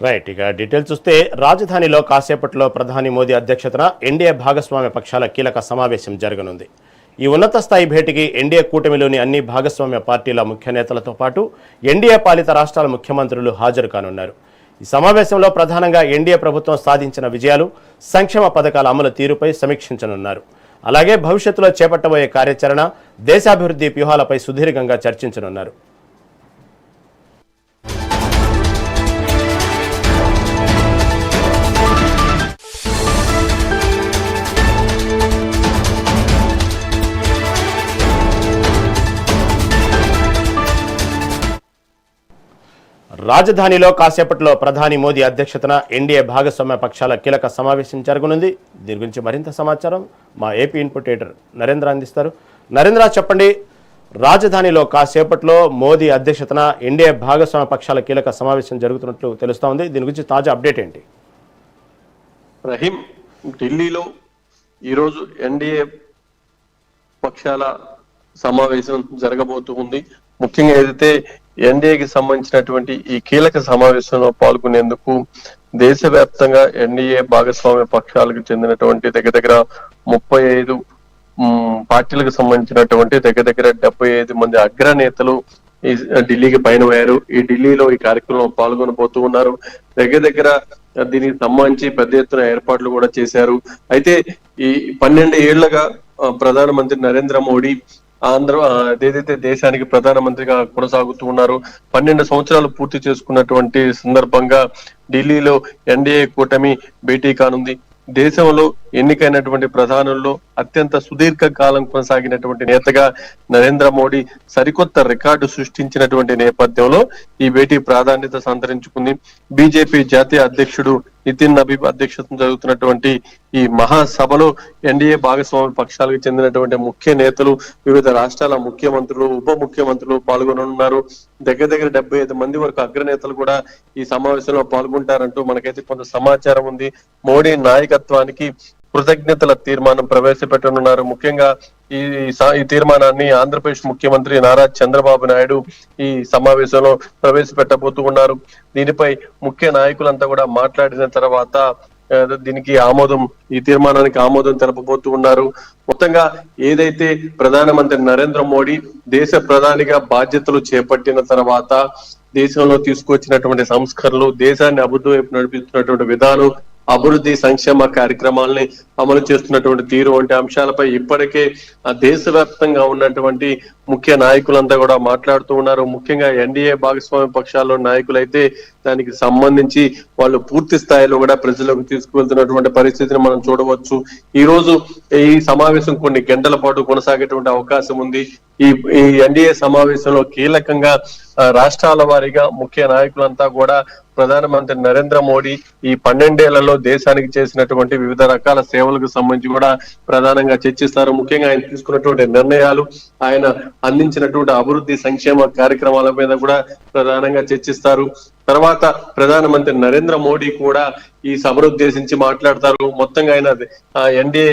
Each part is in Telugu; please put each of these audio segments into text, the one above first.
రైట్. ఇక డీటెయిల్స్ చూస్తే రాజధానిలో కాసేపట్లో ప్రధాని మోదీ అధ్యక్షతన ఎన్డీఏ భాగస్వామ్య పక్షాల కీలక సమావేశం జరగనుంది. ఈ ఉన్నత స్థాయి భేటీకి ఎన్డీఏ కూటమిలోని అన్ని భాగస్వామ్య పార్టీల ముఖ్య నేతలతో పాటు ఎన్డీఏ పాలిత రాష్ట్రాల ముఖ్యమంత్రులు హాజరు కానున్నారు. ఈ సమావేశంలో ప్రధానంగా ఎన్డీఏ ప్రభుత్వం సాధించిన విజయాలు, సంక్షేమ పథకాల అమలు తీరుపై సమీక్షించనున్నారు. అలాగే భవిష్యత్తులో చేపట్టబోయే కార్యాచరణ, దేశాభివృద్ధి వ్యూహాలపై సుదీర్ఘంగా చర్చించనున్నారు. రాజధానిలో కాసేపట్లో ప్రధాని మోదీ అధ్యక్షతన ఎన్డీఏ భాగస్వామ్య పక్షాల కీలక సమావేశం జరగనుంది. దీని గురించి మరింత సమాచారం మా ఏపీ ఇన్పుట్ ఎడిటర్ నరేంద్ర అందిస్తారు. నరేంద్ర, చెప్పండి, రాజధానిలో కాసేపట్లో మోదీ అధ్యక్షతన ఎన్డీఏ భాగస్వామ్య పక్షాల కీలక సమావేశం జరుగుతున్నట్లు తెలుస్తా ఉంది. దీని గురించి తాజా అప్డేట్ ఏంటి? రహీం, ఢిల్లీలో ఈరోజు ఎన్డీఏ పక్షాల సమావేశం జరగబోతూ ఉంది. ముఖ్యంగా ఏదైతే ఎన్డీఏకి సంబంధించినటువంటి ఈ కీలక సమావేశంలో పాల్గొనేందుకు దేశవ్యాప్తంగా ఎన్డీఏ భాగస్వామ్య పక్షాలకు చెందినటువంటి దగ్గర 35 పార్టీలకు సంబంధించినటువంటి దగ్గర 75 మంది అగ్రనేతలు ఈ ఢిల్లీకి పయనమయ్యారు. ఈ ఢిల్లీలో ఈ కార్యక్రమంలో పాల్గొనబోతూ ఉన్నారు. దగ్గర దీనికి సంబంధించి పెద్ద ఎత్తున ఏర్పాట్లు కూడా చేశారు. అయితే ఈ 12 ఏళ్లుగా ప్రధానమంత్రి నరేంద్ర మోడీ ఏదైతే దేశానికి ప్రధానమంత్రిగా కొనసాగుతూ ఉన్నారు. 12 సంవత్సరాలు పూర్తి చేసుకున్నటువంటి సందర్భంగా ఢిల్లీలో ఎన్డీఏ కూటమి భేటీ కానుంది. దేశంలో ఎన్నికైనటువంటి ప్రధానుల్లో అత్యంత సుదీర్ఘ కాలం కొనసాగినటువంటి నేతగా నరేంద్ర మోడీ సరికొత్త రికార్డు సృష్టించినటువంటి నేపథ్యంలో ఈ భేటీ ప్రాధాన్యత సంతరించుకుంది. బీజేపీ జాతీయ అధ్యక్షుడు నితిన్ నబీబ్ అధ్యక్షతన జరుగుతున్నటువంటి ఈ మహాసభలో ఎన్డీఏ భాగస్వామ్య పక్షాలకు చెందినటువంటి ముఖ్య నేతలు, వివిధ రాష్ట్రాల ముఖ్యమంత్రులు, ఉప ముఖ్యమంత్రులు పాల్గొనున్నారు. దగ్గర 75 మంది వరకు అగ్రనేతలు కూడా ఈ సమావేశంలో పాల్గొంటారంటూ మనకైతే కొంత సమాచారం ఉంది. మోడీ నాయకత్వానికి కృతజ్ఞతల తీర్మానం ప్రవేశపెట్టనున్నారు. ముఖ్యంగా ఈ తీర్మానాన్ని ఆంధ్రప్రదేశ్ ముఖ్యమంత్రి నారా చంద్రబాబు నాయుడు ఈ సమావేశంలో ప్రవేశపెట్టబోతూ ఉన్నారు. దీనిపై ముఖ్య నాయకులంతా కూడా మాట్లాడిన తర్వాత ఈ తీర్మానానికి ఆమోదం తెలపబోతూ ఉన్నారు. మొత్తంగా ఏదైతే ప్రధానమంత్రి నరేంద్ర మోడీ దేశ ప్రధానిగా బాధ్యతలు చేపట్టిన తర్వాత దేశంలో తీసుకొచ్చినటువంటి సంస్కరణలు, దేశాన్ని అభివృద్ధి వైపు నడిపిస్తున్నటువంటి విధానం, అభివృద్ధి సంక్షేమ కార్యక్రమాలని అమలు చేస్తున్నటువంటి తీరు వంటి అంశాలపై ఇప్పటికే దేశవ్యాప్తంగా ఉన్నటువంటి ముఖ్య నాయకులంతా కూడా మాట్లాడుతూ ఉన్నారు. ముఖ్యంగా ఎన్డీఏ భాగస్వామ్య పక్షాల్లో నాయకులైతే దానికి సంబంధించి వాళ్ళు పూర్తి స్థాయిలో కూడా ప్రజలకు తీసుకువెళ్తున్నటువంటి పరిస్థితిని మనం చూడవచ్చు. ఈ రోజు ఈ సమావేశం కొన్ని గంటల పాటు కొనసాగేటువంటి అవకాశం ఉంది. ఈ ఎన్డీఏ సమావేశంలో కీలకంగా రాష్ట్రాల వారీగా ముఖ్య నాయకులంతా కూడా ప్రధానమంత్రి నరేంద్ర మోడీ ఈ 12 ఏళ్లలో దేశానికి చేసినటువంటి వివిధ రకాల సేవలకు సంబంధించి కూడా ప్రధానంగా చర్చిస్తారు. ముఖ్యంగా ఆయన తీసుకున్నటువంటి నిర్ణయాలు, ఆయన అందించినటువంటి అభివృద్ధి సంక్షేమ కార్యక్రమాల మీద కూడా ప్రధానంగా చర్చిస్తారు. తర్వాత ప్రధానమంత్రి నరేంద్ర మోడీ కూడా ఈ సభను ఉద్దేశించి మాట్లాడతారు. మొత్తంగా ఆయన ఎన్డీఏ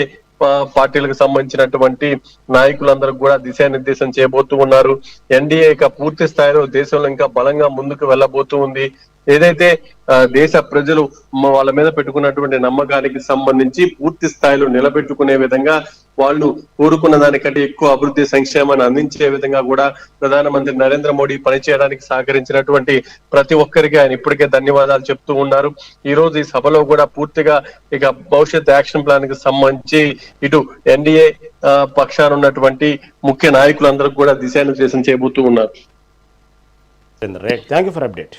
పార్టీలకు సంబంధించినటువంటి నాయకులందరూ కూడా దిశానిర్దేశం చేయబోతూ ఉన్నారు. ఎన్డీఏ పూర్తి స్థాయిలో దేశంలో ఇంకా బలంగా ముందుకు వెళ్ళబోతూ ఉంది. ఏదైతే దేశ ప్రజలు వాళ్ళ మీద పెట్టుకున్నటువంటి నమ్మకానికి సంబంధించి పూర్తి స్థాయిలో నిలబెట్టుకునే విధంగా, వాళ్ళు కోరుకున్న దానికంటే ఎక్కువ అభివృద్ధి సంక్షేమాన్ని అందించే విధంగా కూడా ప్రధానమంత్రి నరేంద్ర మోడీ పనిచేయడానికి సహకరించినటువంటి ప్రతి ఒక్కరికి ఆయన ఇప్పటికే ధన్యవాదాలు చెప్తూ ఉన్నారు. ఈ రోజు ఈ సభలో కూడా పూర్తిగా భవిష్యత్ యాక్షన్ ప్లాన్ కి సంబంధించి ఇటు ఎన్డీఏ పక్షాన ఉన్నటువంటి ముఖ్య నాయకులందరూ కూడా దిశానిర్దేశం చేయబోతూ ఉన్నారు. Thank you for update.